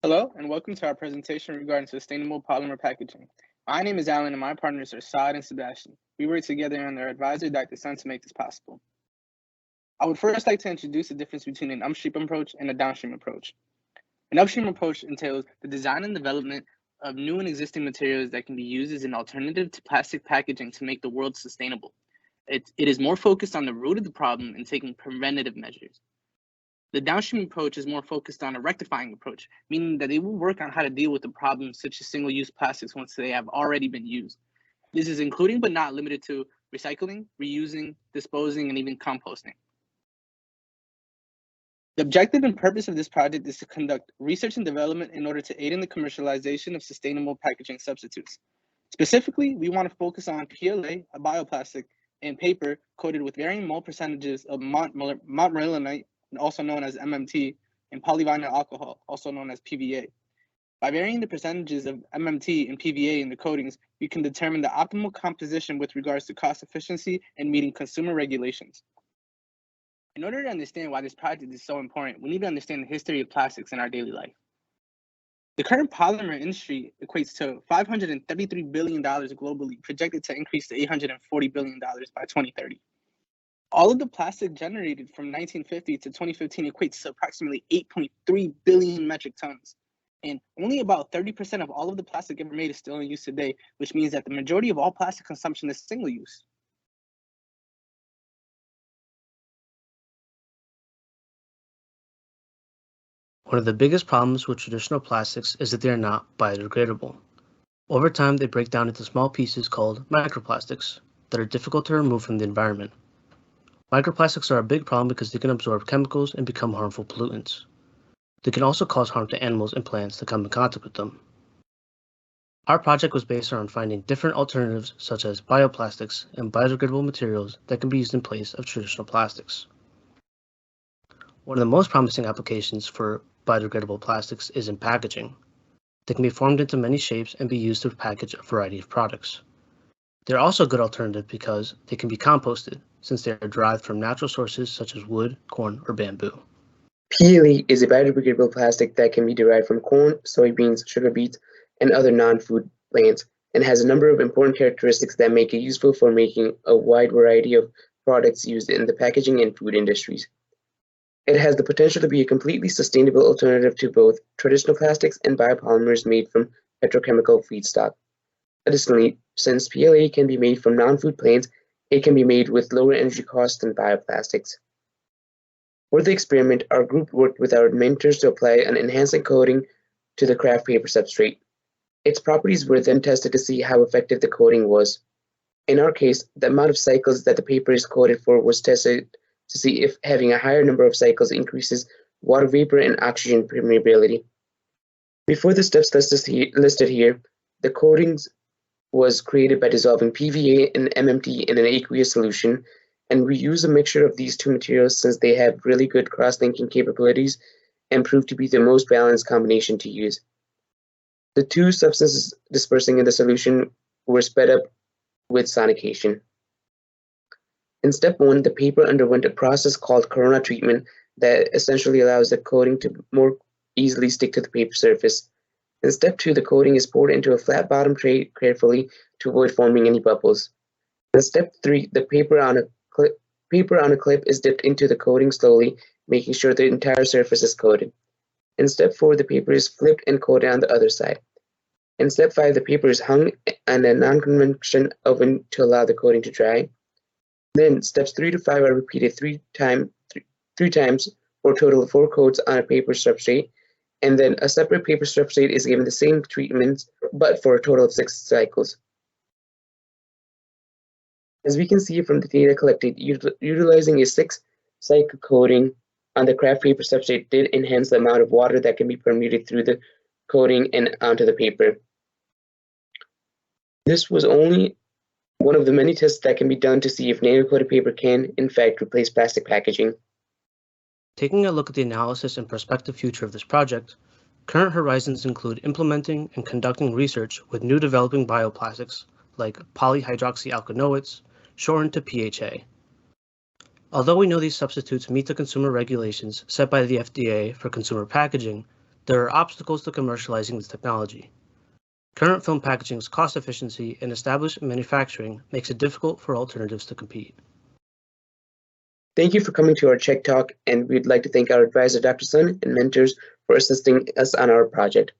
Hello, and welcome to our presentation regarding sustainable polymer packaging. My name is Alan, and my partners are Saad and Sebastian. We work together on their advisor, Dr. Sun, to make this possible. I would first like to introduce the difference between an upstream approach and a downstream approach. An upstream approach entails the design and development of new and existing materials that can be used as an alternative to plastic packaging to make the world sustainable. It is more focused on the root of the problem and taking preventative measures. The downstream approach is more focused on a rectifying approach, meaning that they will work on how to deal with the problems such as single-use plastics once they have already been used. This is including but not limited to recycling, reusing, disposing, and even composting. The objective and purpose of this project is to conduct research and development in order to aid in the commercialization of sustainable packaging substitutes. Specifically, we want to focus on PLA, a bioplastic, and paper coated with varying mole percentages of montmorillonite, also known as MMT, and polyvinyl alcohol, also known as PVA. By varying the percentages of MMT and PVA in the coatings, we can determine the optimal composition with regards to cost efficiency and meeting consumer regulations. In order to understand why this project is so important, we need to understand the history of plastics in our daily life. The current polymer industry equates to $533 billion globally, projected to increase to $840 billion by 2030. All of the plastic generated from 1950 to 2015 equates to approximately 8.3 billion metric tons. And only about 30% of all of the plastic ever made is still in use today, which means that the majority of all plastic consumption is single use. One of the biggest problems with traditional plastics is that they are not biodegradable. Over time, they break down into small pieces called microplastics that are difficult to remove from the environment. Microplastics are a big problem because they can absorb chemicals and become harmful pollutants. They can also cause harm to animals and plants that come in contact with them. Our project was based on finding different alternatives such as bioplastics and biodegradable materials that can be used in place of traditional plastics. One of the most promising applications for biodegradable plastics is in packaging. They can be formed into many shapes and be used to package a variety of products. They're also a good alternative because they can be composted, since they are derived from natural sources such as wood, corn, or bamboo. PLA is a biodegradable plastic that can be derived from corn, soybeans, sugar beets, and other non-food plants, and has a number of important characteristics that make it useful for making a wide variety of products used in the packaging and food industries. It has the potential to be a completely sustainable alternative to both traditional plastics and biopolymers made from petrochemical feedstock. Additionally, since PLA can be made from non-food plants, it can be made with lower energy costs than bioplastics. For the experiment, our group worked with our mentors to apply an enhancing coating to the craft paper substrate. Its properties were then tested to see how effective the coating was. In our case, the amount of cycles that the paper is coated for was tested to see if having a higher number of cycles increases water vapor and oxygen permeability. Before the steps listed here, the coatings was created by dissolving PVA and MMT in an aqueous solution, and we use a mixture of these two materials since they have really good cross-linking capabilities and prove to be the most balanced combination to use. The two substances dispersing in the solution were sped up with sonication. In step 1, the paper underwent a process called corona treatment that essentially allows the coating to more easily stick to the paper surface. In step 2, the coating is poured into a flat bottom tray carefully to avoid forming any bubbles. In step 3, the paper on a clip is dipped into the coating slowly, making sure the entire surface is coated. In step 4, the paper is flipped and coated on the other side. In step 5, the paper is hung in a non-convection oven to allow the coating to dry. Then steps 3 to 5 are repeated three times for a total of 4 coats on a paper substrate, and then a separate paper substrate is given the same treatments, but for a total of 6 cycles. As we can see from the data collected, utilizing a 6-cycle coating on the craft paper substrate did enhance the amount of water that can be permeated through the coating and onto the paper. This was only one of the many tests that can be done to see if nano-coated paper can, in fact, replace plastic packaging. Taking a look at the analysis and prospective future of this project, current horizons include implementing and conducting research with new developing bioplastics like polyhydroxyalkanoates, shortened to PHA. Although we know these substitutes meet the consumer regulations set by the FDA for consumer packaging, There are obstacles to commercializing this technology. Current film packaging's cost efficiency and established manufacturing makes it difficult for alternatives to compete. Thank you for coming to our Check Talk, and we'd like to thank our advisor, Dr. Sun, and mentors for assisting us on our project.